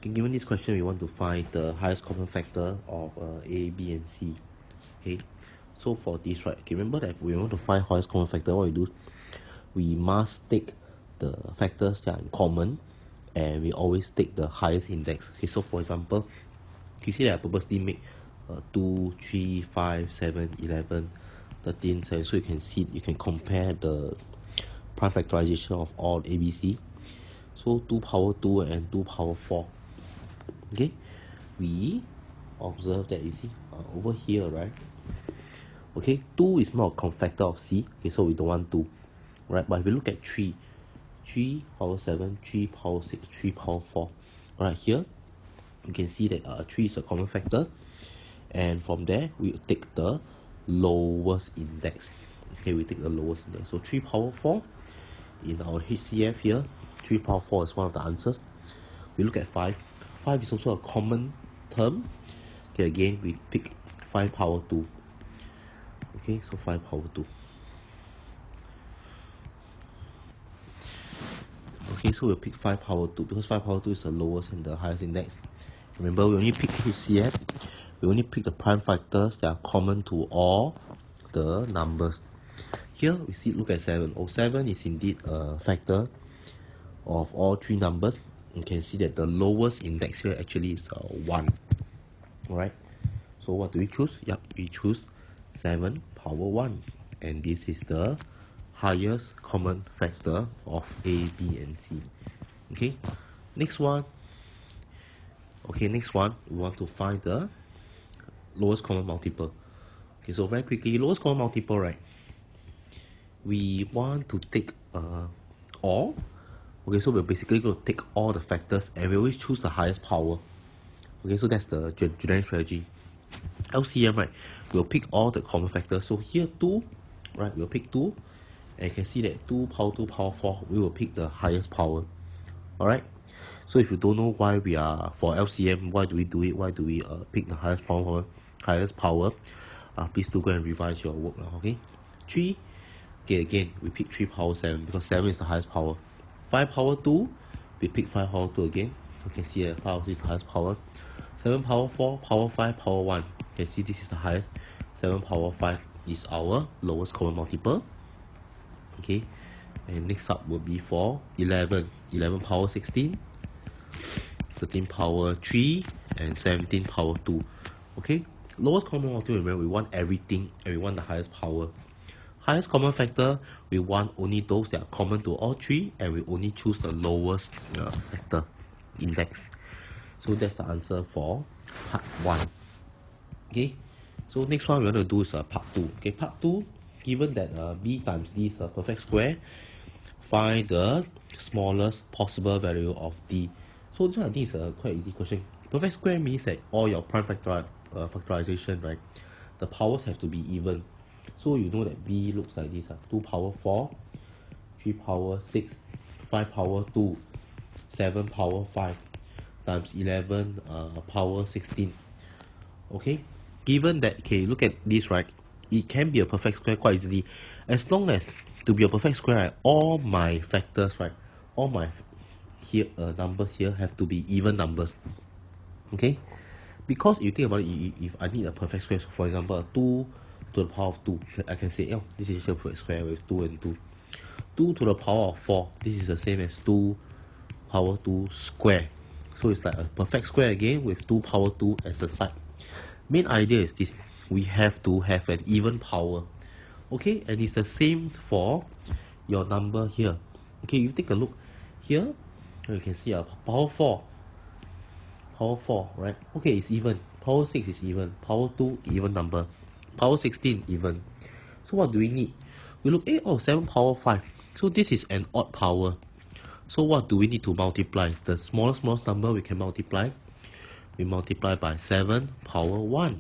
Okay, given this question, we want to find the highest common factor of A, B, and C. Okay, so for this, right, okay, remember that we want to find highest common factor, what we do, we must take the factors that are in common, and we always take the highest index. Okay, so for example, you see that I purposely make 2, 3, 5, 7, 11, 13, 7, so you can see, you can compare the prime factorization of all ABC. So 2 power 2 and 2 power 4. Okay, we observe that, you see, over here, right? Okay, 2 is not a common factor of C. Okay, so we don't want 2, right? But if we look at 3, 3 power 7, 3 power 6, 3 power 4. Right here, you can see that 3 is a common factor. And from there, we take the lowest index. Okay, we take the lowest index. So 3 power 4 in our HCF here, 3 power 4 is one of the answers. We look at 5. 5 is also a common term. Okay, again, we pick 5 power 2. Okay, so 5 power 2. Okay, so we'll pick 5 power 2 because 5 power 2 is the lowest and the highest index. Remember, we only pick HCF. We only pick the prime factors that are common to all the numbers. Here, we see, look at 7. 7 is indeed a factor of all 3 numbers. You can see that the lowest index here actually is 1. Alright, so what do we choose? Yep, we choose 7 power 1. And this is the highest common factor of A, B, and C. Okay, next one. Okay, next one, we want to find the lowest common multiple. Okay, so very quickly, lowest common multiple, right? We want to take all. Okay, so we're basically going to take all the factors and we always choose the highest power. Okay, so that's the generic strategy. LCM, right, we'll pick all the common factors. So here 2, right, we'll pick 2. And you can see that 2 power 2 power 4, we will pick the highest power. Alright, so if you don't know why we are, for LCM, why do we do it? Why do we pick the highest power? Please do go and revise your work. Okay, 3, okay, again, we pick 3 power 7 because 7 is the highest power. 5 power 2, we pick 5 power 2 again. You can see that 5 power 2 is the highest power. 7 power 4, power 5, power 1. You can see this is the highest. 7 power 5 is our lowest common multiple. Okay, and next up will be for 11. 11 power 16, 13 power 3, and 17 power 2. Okay, lowest common multiple, remember, we want everything and we want the highest power. Highest common factor, we want only those that are common to all 3 and we only choose the lowest factor index. So that's the answer for part 1. Okay, so next one we want to do is part 2. Okay, part 2, given that B times D is a perfect square, find the smallest possible value of D. So this one I think is a quite easy question. Perfect square means that all your prime factorization, right, the powers have to be even. So you know that B looks like this: 2 power 4, 3 power 6, 5 power 2, 7 power 5 times 11 power 16. Okay, given that, okay, look at this, right, it can be a perfect square quite easily, as long as to be a perfect square, right, all my factors, right, all my here numbers here have to be even numbers. Okay, because you think about it, if I need a perfect square, so for example 2 to the power of 2, I can say, oh, this is a perfect square with 2 and 2. 2 to the power of 4, this is the same as 2 power 2 square. So it's like a perfect square again with 2 power 2 as the side. Main idea is this: we have to have an even power. Okay, and it's the same for your number here. Okay, you take a look here, you can see power 4, right? Okay, it's even. Power 6 is even. Power 2, even number. Power 16, even. So what do we need? We look at 7 power 5. So this is an odd power. So what do we need to multiply? The smallest number we can multiply, we multiply by 7 power 1.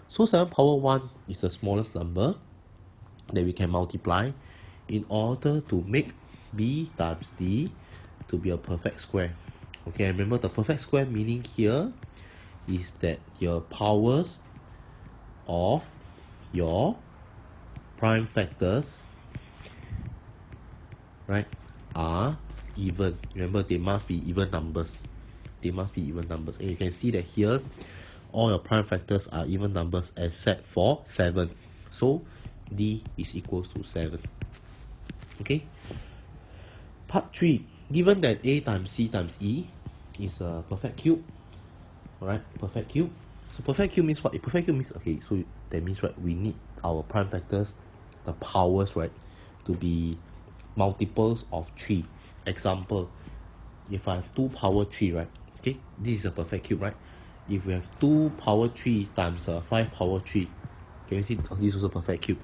So 7 power 1 is the smallest number that we can multiply in order to make B times D to be a perfect square. Okay, remember the perfect square meaning here is that your powers of your prime factors, right, are even. Remember, they must be even numbers. They must be even numbers. And you can see that here, all your prime factors are even numbers except for 7. So D is equals to 7. Okay. Part 3. Given that A times C times E is a perfect cube. Alright, perfect cube. So perfect cube means what? A perfect cube means, okay, so that means, right, we need our prime factors, the powers, right, to be multiples of 3. Example, if I have 2 power 3, right, okay, this is a perfect cube, right? If we have 2 power 3 times 5 power 3, can you see this is also perfect cube?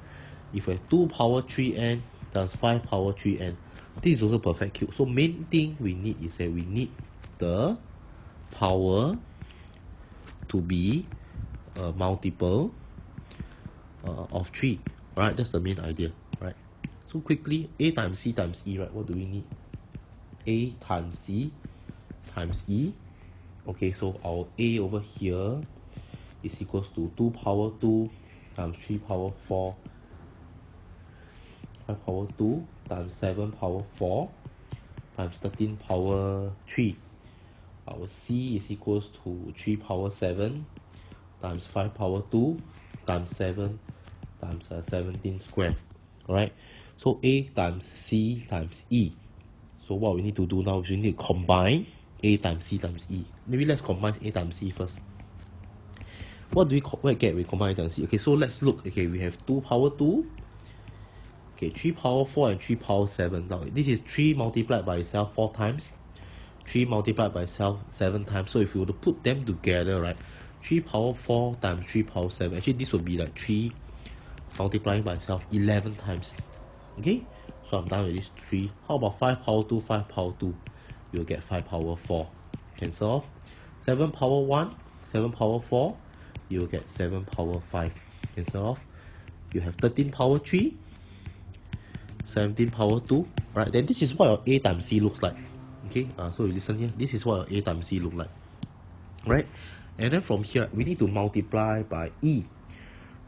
If we have 2 power 3n times 5 power 3n, this is also perfect cube. So main thing we need is that we need the power to be a multiple of 3, right? That's the main idea, right? So quickly, A times C times E, right? What do we need? A times C times E. Okay, so our A over here is equals to 2 power 2 times 3 power 4, 5 power 2 times 7 power 4 times 13 power 3. Our C is equals to 3 power 7 times 5 power 2 times 7 times 17 squared. Alright, so A times C times E. So what we need to do now is we need to combine A times C times E. Maybe let's combine A times C first. What do we get? We combine A times C. Okay, so let's look. Okay, we have 2 power 2. Okay, 3 power 4 and 3 power 7. Now, this is 3 multiplied by itself 4 times. 3 multiplied by itself 7 times. So if you were to put them together, right, 3 power 4 times 3 power 7. Actually, this would be like 3 multiplying by itself 11 times. Okay, so I'm done with this 3. How about 5 power 2, 5 power 2? You'll get 5 power 4. Cancel off. 7 power 1, 7 power 4. You'll get 7 power 5. Cancel off. You have 13 power 3, 17 power 2. Right, then this is what your A times C looks like. Okay, so you listen here. This is what your A times C look like. Right, and then from here, we need to multiply by E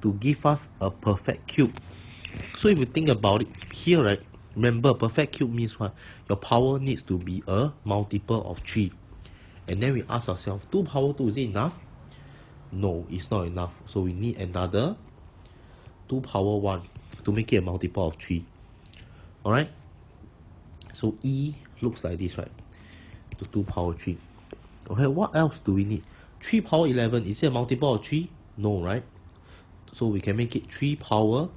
to give us a perfect cube. So if you think about it here, right, remember perfect cube means what? Your power needs to be a multiple of 3. And then we ask ourselves, 2 power 2, is it enough? No, it's not enough. So we need another 2 power 1 to make it a multiple of 3. Alright? So E looks like this, right? To 2 power 3. Okay, what else do we need? 3 power 11, is it a multiple of 3? No, right? So we can make it 3 power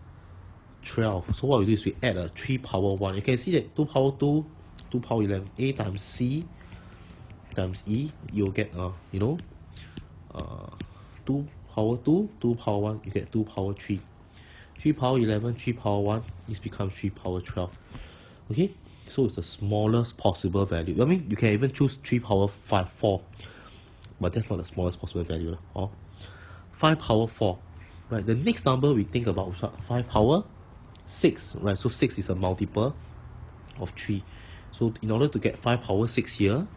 12. So what we do is we add a 3 power 1. You can see that 2 power 2, 2 power 11. A times C times E, you'll get, 2 power 2, 2 power 1, you get 2 power 3. 3 power 11, 3 power 1, this becomes 3 power 12. Okay, so it's the smallest possible value. I mean, you can even choose 3 power 4, but that's not the smallest possible value. Or 5 power 4. Right, the next number we think about is 5 power 6. Right, so 6 is a multiple of 3. So in order to get 5 power 6 here,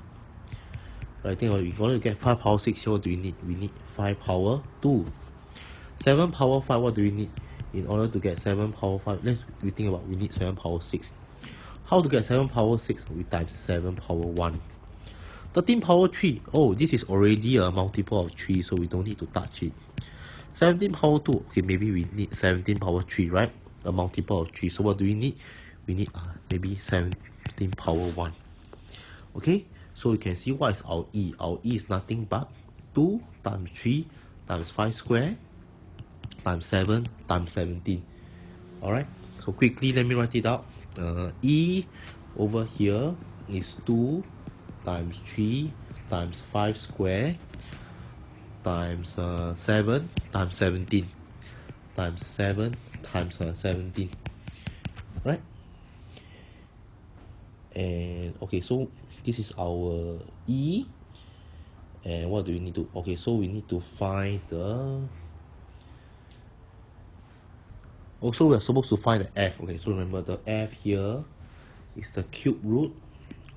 right, think about it, in order to get 5 power 6 here, what do we need? We need 5 power 2. 7 power 5, what do we need? In order to get 7 power 5, we think about we need 7 power 6. How to get 7 power 6? We times 7 power 1. 13 power 3. Oh, this is already a multiple of 3, so we don't need to touch it. 17 power 2. Okay, maybe we need 17 power 3, right? A multiple of 3. So what do we need? We need maybe 17 power 1. Okay, so you can see what is our E. Our E is nothing but 2 times 3 times 5 square times 7 times 17. Alright, so quickly let me write it out. E over here is 2 times 3 times 5 square times 7 times 17 times 7 times 17. Right? And okay, so this is our E. And what do we need to? Okay, so we need to find the. Also, we're supposed to find the F. Okay, so remember the F here is the cube root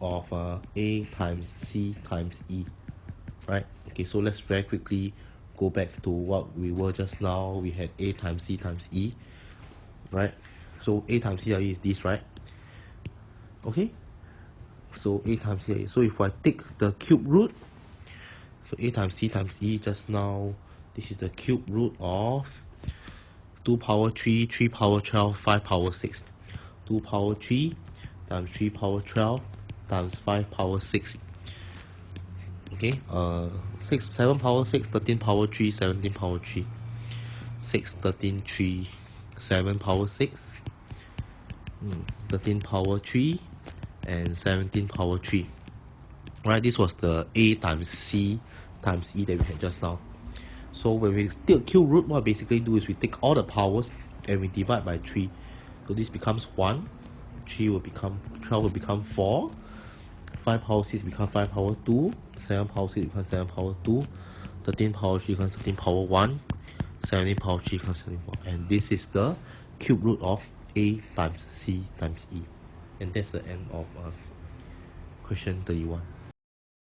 of A times C times E. Right? Okay, so let's very quickly go back to what we were just now. We had A times C times E. Right? So A times C times E is this, right? Okay? So A times C. So if I take the cube root, so A times C times E just now, this is the cube root of 2 power 3, 3 power 12, 5 power 6. 2 power 3 times 3 power 12 times 5 power 6. Okay, 7 power 6, 13 power 3, 17 power 3. 6, 13, 3, 7 power 6, 13 power 3, and 17 power 3. Right, this was the A times C times E that we had just now. So when we take cube root, what we basically do is we take all the powers and we divide by 3. So this becomes 1, 3 will become 12 will become 4, 5 power 6 becomes 5 power 2, 7 power 6 becomes 7 power 2, 13 power 3 becomes 13 power 1, 17 power 3 becomes 17 power. And this is the cube root of A times C times E. And that's the end of question 31.